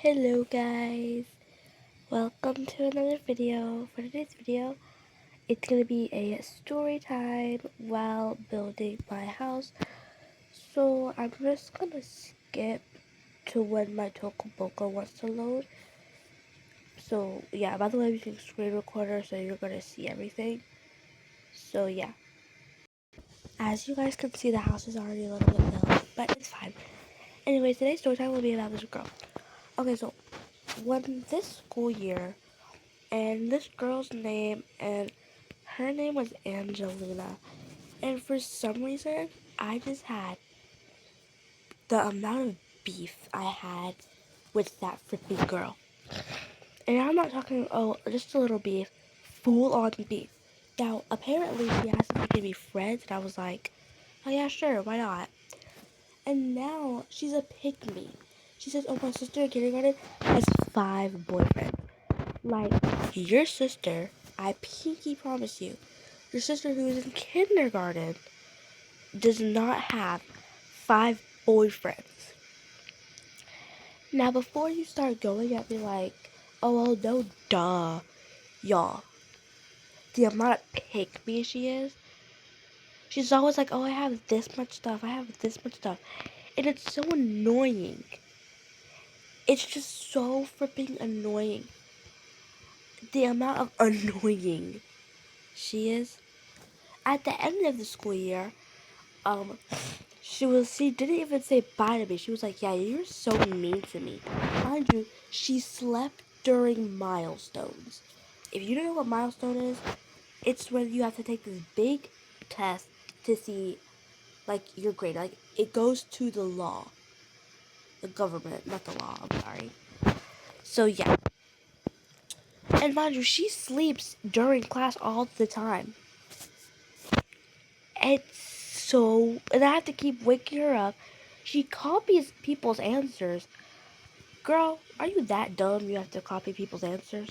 Hello guys, welcome to another video. For today's video, it's going to be a story time while building my house. So I'm just going to skip to when my Tokuboka wants to load. So yeah, by the way, I'm using screen recorder so you're going to see everything. So yeah, as you guys can see, the house is already a little bit built, but it's fine. Anyways, today's story time will be about this girl. Okay, so when this school year, and this girl's name, and her name was Angelina. And for some reason, I just had the amount of beef I had with that freaking girl. And I'm not talking, just a little beef, full on beef. Now, apparently, she asked if we could be friends, and I was like, oh yeah, sure, why not? And now, she's a pick me. She says, oh, my sister in kindergarten has 5 boyfriends. Like, your sister, I pinky promise you, your sister who is in kindergarten does not have 5 boyfriends. Now, before you start going at me like, oh, well, no, duh, y'all, the amount of pick me she is, she's always like, oh, I have this much stuff, I have this much stuff, and it's so annoying. It's just so freaking annoying. The amount of annoying she is. At the end of the school year, um, she didn't even say bye to me. She was like, yeah, you're so mean to me. Mind you, she slept during milestones. If you don't know what milestone is, it's when you have to take this big test to see, like, your grade. Like, it goes to the law. The government, not the law, I'm sorry. So, yeah. And mind you, she sleeps during class all the time. And I have to keep waking her up. She copies people's answers. Girl, are you that dumb you have to copy people's answers?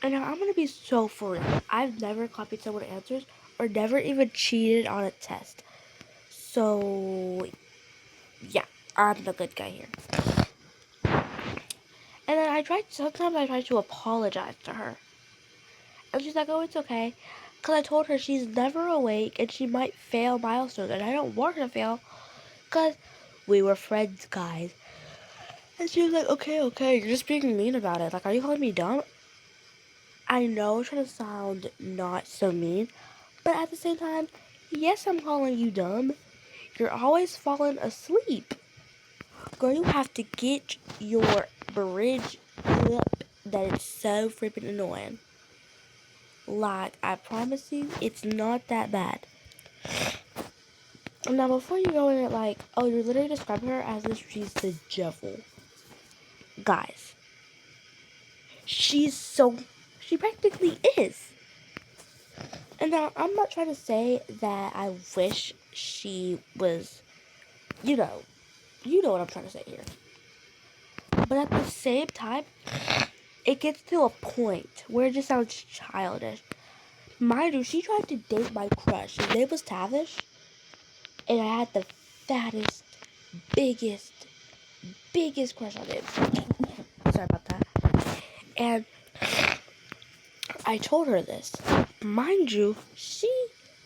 And now I'm gonna be so for real. I've never copied someone's answers or never even cheated on a test. So, yeah, I'm the good guy here. And then sometimes I try to apologize to her. And she's like, oh, it's okay. Because I told her she's never awake and she might fail milestones. And I don't want her to fail because we were friends, guys. And she was like, okay, you're just being mean about it. Like, are you calling me dumb? I know it's trying to sound not so mean, but at the same time, yes, I'm calling you dumb. You're always falling asleep. Girl, you have to get your bridge up that it's so freaking annoying. Like, I promise you, it's not that bad. Now, before you go in it like, oh, you're literally describing her as if she's the devil. Guys, she practically is. And now, I'm not trying to say that I wish she was, you know what I'm trying to say here. But at the same time, it gets to a point where it just sounds childish. Mind you, she tried to date my crush. His name was Tavish. And I had the fattest, biggest crush on him. Sorry about that. And I told her this. Mind you, she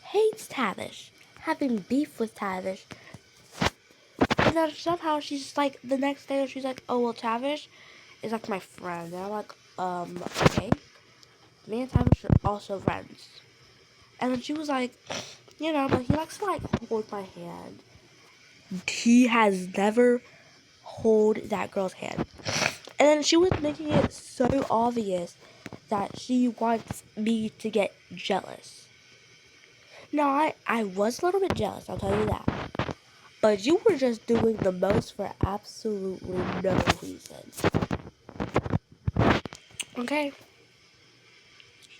hates Tavish. Having beef with Tavish. And then somehow she's just like, the next day she's like, oh, well, Tavish is like my friend. And I'm like, okay. Me and Tavish are also friends. And then she was like, but he likes to like hold my hand. He has never hold that girl's hand. And then she was making it so obvious that she wants me to get jealous. Now, I was a little bit jealous, I'll tell you that. But you were just doing the most for absolutely no reason. Okay?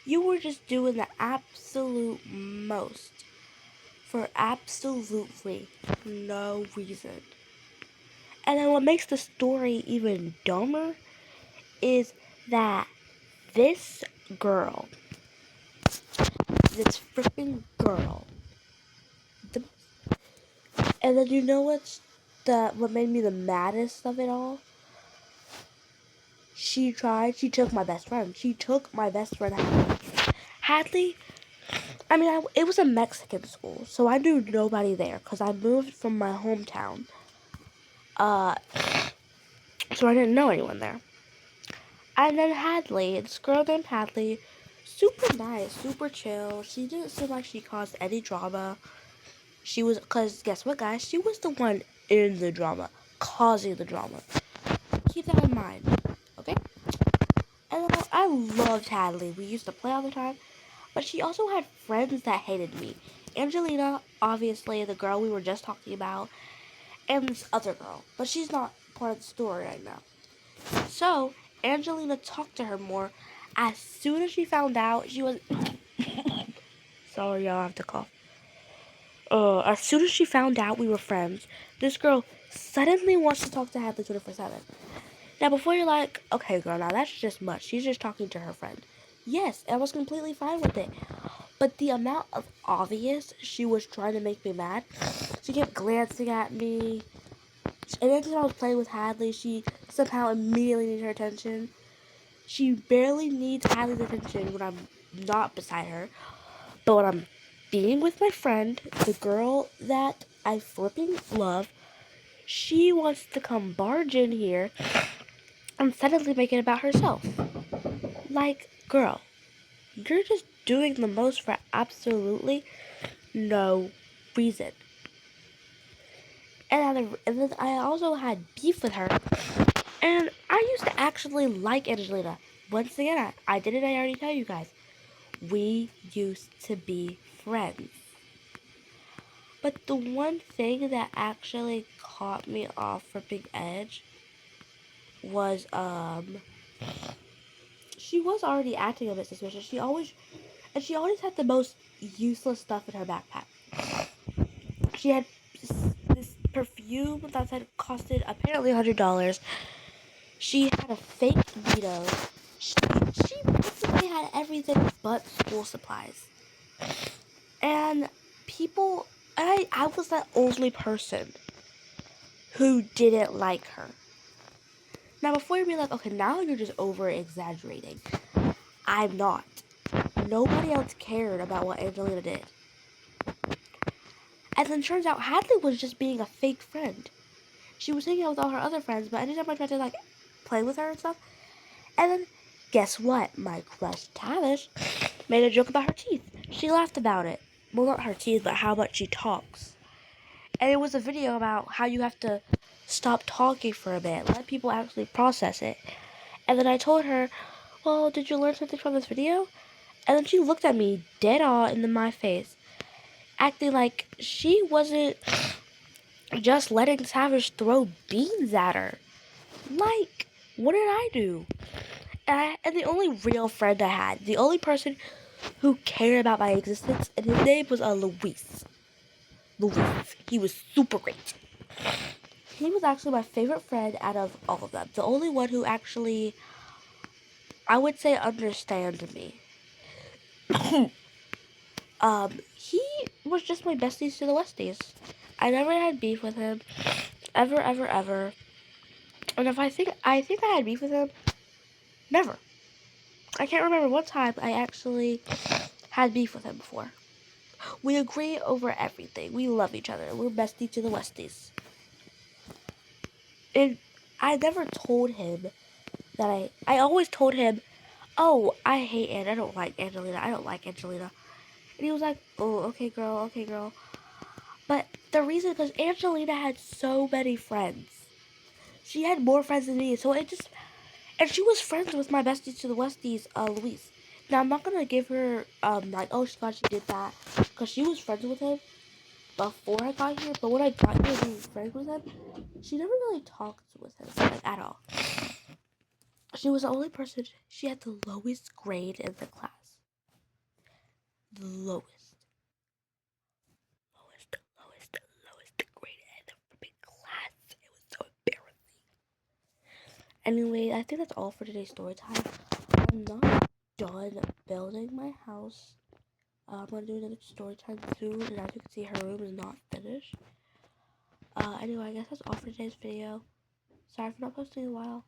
You were just doing the absolute most for absolutely no reason. And then what makes the story even dumber is that this girl, this freaking girl, and then you know what made me the maddest of it all? she took my best friend. She took my best friend, Hadley. Hadley, it was a Mexican school, so I knew nobody there because I moved from my hometown. So I didn't know anyone there. And then Hadley, this girl named Hadley, super nice, super chill. She didn't seem like she caused any drama. She was, because guess what, guys? She was the one in the drama, causing the drama. Keep that in mind, okay? And I loved Hadley. We used to play all the time. But she also had friends that hated me. Angelina, obviously, the girl we were just talking about, and this other girl. But she's not part of the story right now. So, Angelina talked to her more. As soon as she found out, she was... Sorry, y'all, I have to cough. As soon as she found out we were friends, this girl suddenly wants to talk to Hadley 24/7. Now, before you're like, okay, girl, now that's just much. She's just talking to her friend. Yes, I was completely fine with it. But the amount of obvious she was trying to make me mad, she kept glancing at me. And then I was playing with Hadley, she somehow immediately needed her attention. She barely needs Hadley's attention when I'm not beside her. But when I'm being with my friend, the girl that I flipping love, she wants to come barge in here and suddenly make it about herself. Like, girl, you're just doing the most for absolutely no reason. And then I also had beef with her. And I used to actually like Angelina. Once again, I didn't already tell you guys. We used to be friends. But the one thing that actually caught me off flipping edge was, she was already acting a bit suspicious. She always had the most useless stuff in her backpack. She had this perfume that had costed apparently $100. She had a fake Vito. She basically had everything but school supplies. And people, I was the only person who didn't like her. Now, before you be like, okay, now you're just over exaggerating. I'm not. Nobody else cared about what Angelina did. And then turns out Hadley was just being a fake friend. She was hanging out with all her other friends, but anytime I tried to, like, play with her and stuff. And then, guess what? My crush, Tavish, made a joke about her teeth. She laughed about it. Well, not her teeth, but how much she talks. And it was a video about how you have to stop talking for a bit, let people actually process it. And then I told her, well, did you learn something from this video? And then she looked at me dead on in my face, acting like she wasn't just letting Savage throw beans at her. Like, what did I do? And the only real friend I had, the only person who cared about my existence, and his name was Luis. Luis. He was super great. He was actually my favorite friend out of all of them. The only one who actually, I would say, understands me. He was just my besties to the Westies. I never had beef with him. Ever, ever, ever. And if I think I had beef with him, never. I can't remember what time I actually had beef with him before. We agree over everything. We love each other. We're besties to the Westies. And I never told him that I always told him, oh, I hate Anne. I don't like Angelina. I don't like Angelina. And he was like, oh, okay, girl, okay, girl. But the reason, because Angelina had so many friends. She had more friends than me, so it just... And she was friends with my besties to the Westies, Luis. Now, I'm not going to give her, like, oh, God, she did that. Because she was friends with him before I got here. But when I got here being friends with him, she never really talked with him, like, at all. She was the only person, she had the lowest grade in the class. The lowest grade in the big class. It was so embarrassing. Anyway, I think that's all for today's story time. I'm not done building my house. I'm gonna do another story time soon, and as you can see, her room is not finished. Anyway, I guess that's all for today's video. Sorry for not posting in a while.